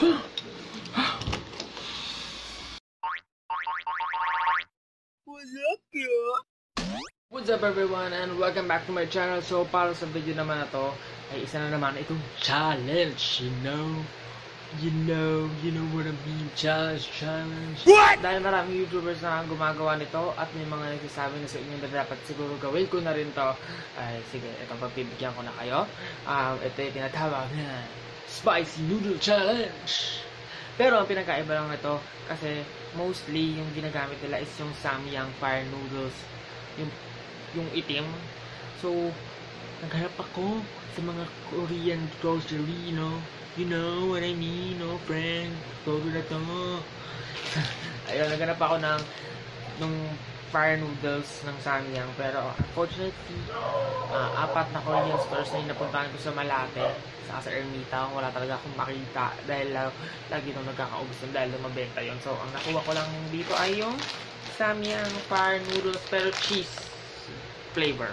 What's up everyone and welcome back to my channel. So para sa video naman na to ay isa na naman itong challenge. You know what I mean, challenge. What? Dahil maraming YouTubers na gumagawa nito at may mga nagsasabi na sa inyo na dapat siguro gawin ko na rin to. Ay sige, ito pagbibigyan ko na kayo. Ito yung tinatawag na Spicy Noodle Challenge. Pero ang pinakaiba lang nito kasi mostly yung ginagamit nila is yung Samyang fire noodles. Yung itim. So, naghanap ako sa mga Korean grocery, You know what I mean, friend? Go na to. Ayun, naghanap ako ng fire noodles ng Samyang. Pero, unfortunately, apat na Korean stores na yung napuntahan ko sa Malate, sa Ermita. Wala talaga akong makita dahil lagi nung nagkakaubos dahil lumabenta yun. So, ang nakuha ko lang dito ay yung Samyang fire noodles pero cheese flavor.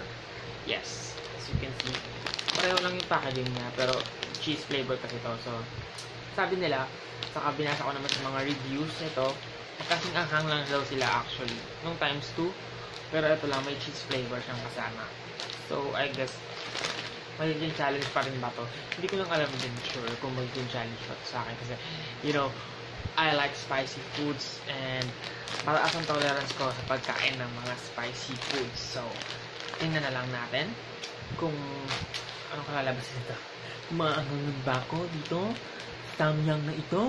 Yes, as you can see, pareho lang yung packaging niya pero cheese flavor kasi ito. So, sabi nila, saka binasa ko naman sa mga reviews nito, kasing anghang lang daw sila actually nung times 2, pero ito lang may cheese flavor siyang kasama. So, I guess magiging challenge pa rin ba to? Hindi ko lang alam din sure kung magiging challenge pa sa akin kasi, I like spicy foods and mataas ang tolerance ko sa pagkain ng mga spicy foods. So, tingnan na lang natin kung anong kalalabas nito. Maangang ba ako dito? Samyang na ito,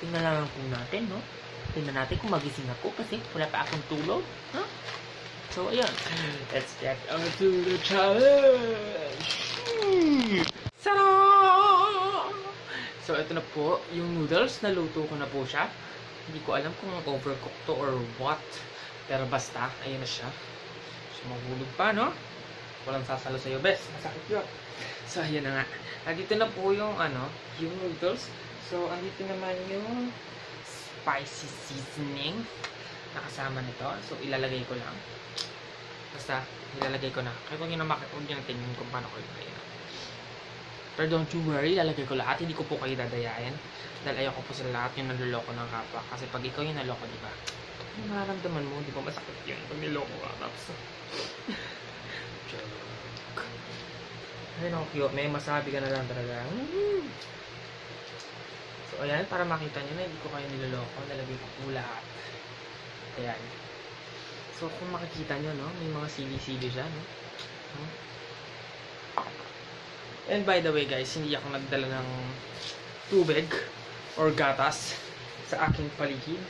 Tingnan na lang po natin, Tingnan natin kung magising ako kasi wala pa akong tulog, So, ayan. Let's get on to the challenge! Sarap! So, ito na po yung noodles. Naluto ko na po siya. Hindi ko alam kung overcooked to or what. Pero basta, ayan na siya. So, mahulog pa, Walang sasalo sa'yo, bes. Masakit yun. So, ayan na nga. Nandito na po yung, yung noodles. So, andito naman yung spicy seasoning na kasama nito. So, ilalagay ko lang. Basta, ilalagay ko na. Kaya kung yun na huwag nyo tingin kung paano ko ilagay. Pero don't you worry, ilalagay ko lahat. Hindi ko po kayo dadayain. Dahil ayoko po sa lahat yung naluloko ng kapwa. Kasi pag ikaw yung naloko, di ba? Yung nararamdaman mo, di ba masakit yun pag niloko ka. Tapos, joke. Ayun ako cute. May masabi ka na lang talaga. So, ayan. Para makita nyo na hindi ko kayo niloloko. Nalagay ko po lahat. Ayan. So, kung makikita nyo, may mga sili-sili siya, And by the way, guys, hindi ako nagdala ng tubig or gatas sa aking paligid.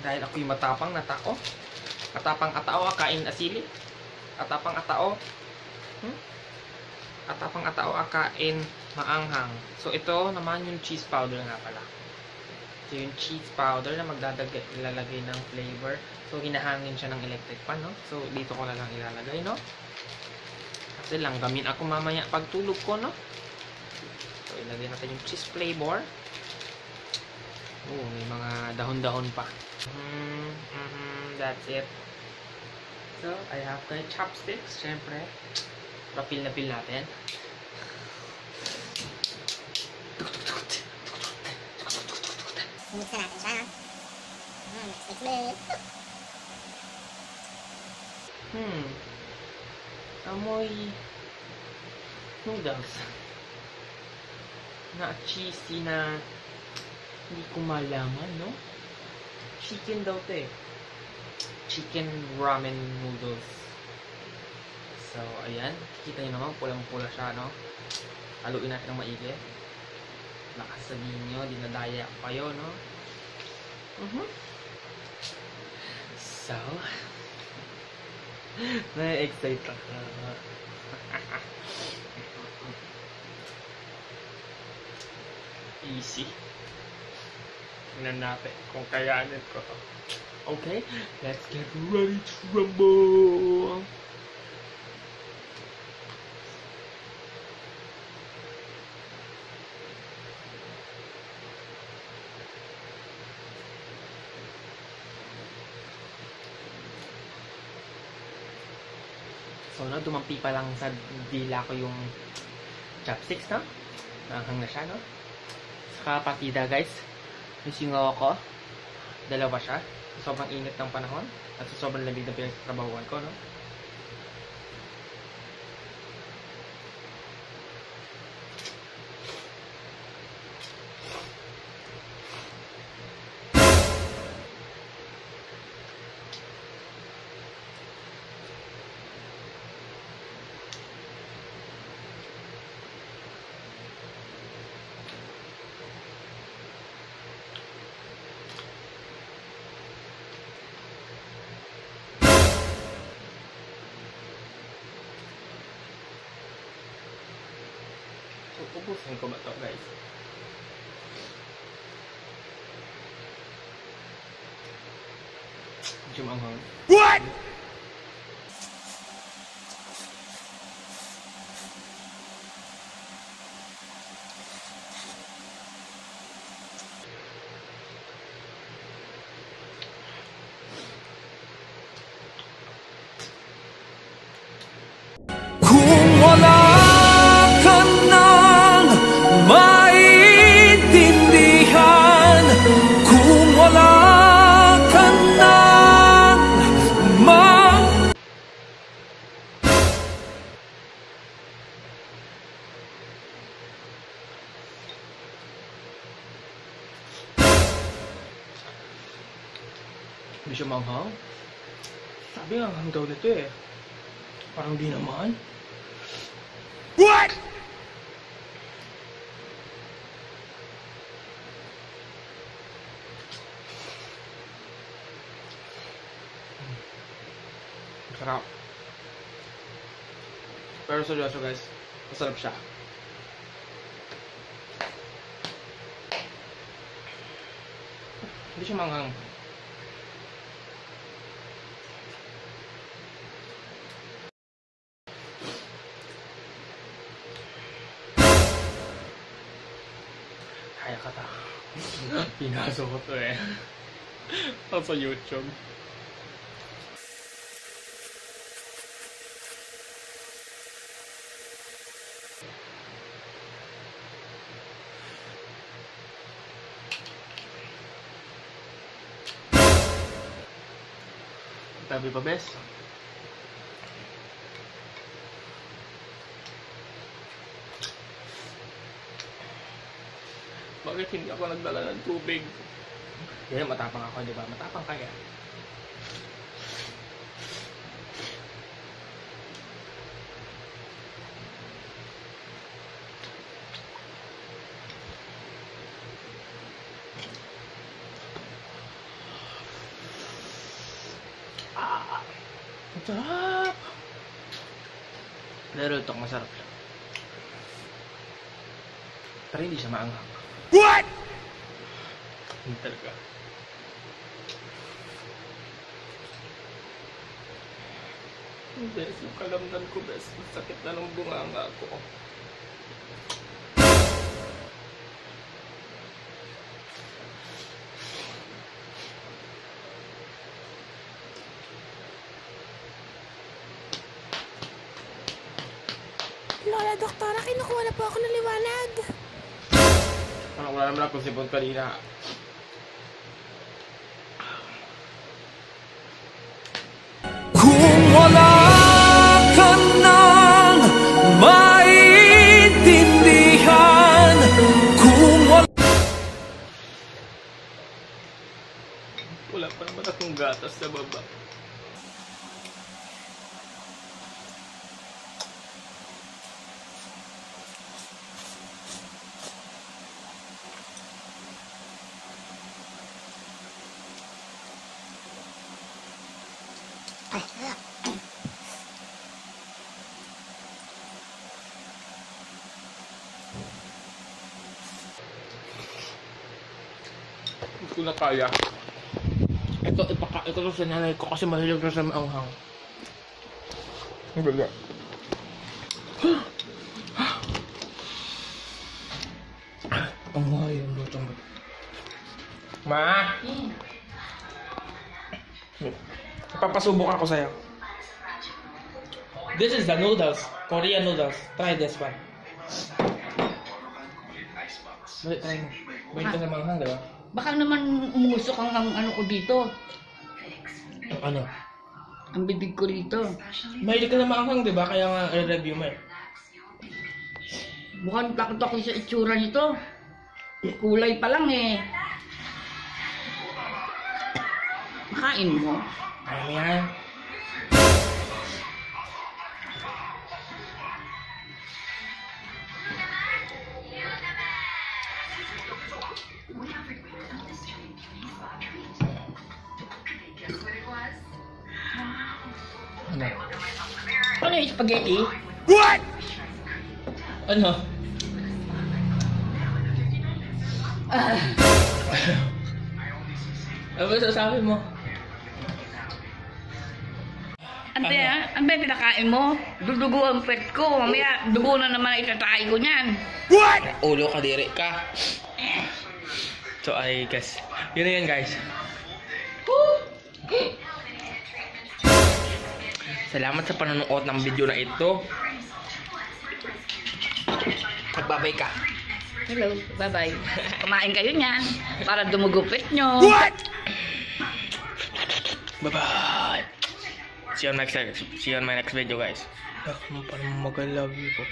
Dahil ako'y matapang na tao. Atapang atao, akain asili. Atapang atao. Atapang atao, akain maanghang. So, ito naman yung cheese powder nga pala. Ito yung cheese powder na maglalagay ng flavor. So, hinahangin siya ng electric pan, So, dito ko na lang ilalagay, Kasi langgamin ako mamaya pagtulog ko, So, ilagay natin yung cheese flavor. Oh, may mga dahon-dahon pa. That's it. So, I have my chopsticks, syempre. Papil na pil natin. Mixan natin siya, mix. Amoy noodles na cheesy na hindi ko malaman, Chicken daw to chicken ramen noodles. So, ayan. Kita nyo naman, pulang-pula siya, Haluin natin ng maigi. Nakasabihin nyo, dinadaya ko kayo, So, na-excite ako. Easy. Tingnan natin kung kayanin ko. Okay, let's get ready to rumble! So, dumampi pa lang sa dila ko yung chopsticks, Nahanghang na siya, So, kapatida guys. May singaw ako. Dalawa siya. Sobrang init ng panahon. At sobrang lamig ng pinagtatrabahuan ko, no? So, ubusin ko ba ito, guys? Medyo maanghang. What?! Kung wala ka nang maintindihan, kung wala ka nang Hindi siya manghang. Sabi nga, ang daw nito eh. Parang di naman. What?! Sarap. Pero seryoso guys, masarap siya. Hindi siya manghang. Kaya ka ta. Pinasok ko to eh. Sa YouTube. Tabi pa bes. Bakit hindi ako nagdala ng tubig? Yan, matapang ako, di ba? Matapang kaya. Masarap! Pero ito, masarap siya. Pero hindi siya maanghang. What?! Hindi talaga. Bes, yung kalamnan ko, bes. Sakit na ng bunganga ko. Lola, doktora, kinukuha na po ako ng liwanag. Parang wala naman akong sipon kanina. kung wala ka nang maintindihan, kung wala Wala pa naman akong gatas sa baba. Hindi ko na kaya. Ito sa nanay ko kasi mahilig na sa maanghang. Ang baga. Ang mahal yung lutong. Ma! Papasubok ako sa'yo. This is the noodles. Korean noodles. Try this one. Try mo. Bait ka sa manghang, di ba? Baka naman umusok ang ano ko dito. Ano? Ang bibig ko rito. Mahilig ka sa manghang, di ba? Kaya nga i-review mo eh. Mukhang takot ako sa itsura nito. Kulay pa lang eh. Makain mo? Ano yan? Ano? Ano yung spaghetti? Ano? Ano ba sasabi mo? Ano ba yung pinakain mo? Dudugo ang pet ko. Mamaya, dugo na naman itatay ko niyan. Ulo ka, diri ka. So, I guess. Yun na yun, guys. Salamat sa panonood ng video na ito. Magbabay ka. Hello, bye-bye. Kumain kayo niyan para dumugupit nyo. Bye-bye. See you on my next video, guys. Parang mag-love you ko.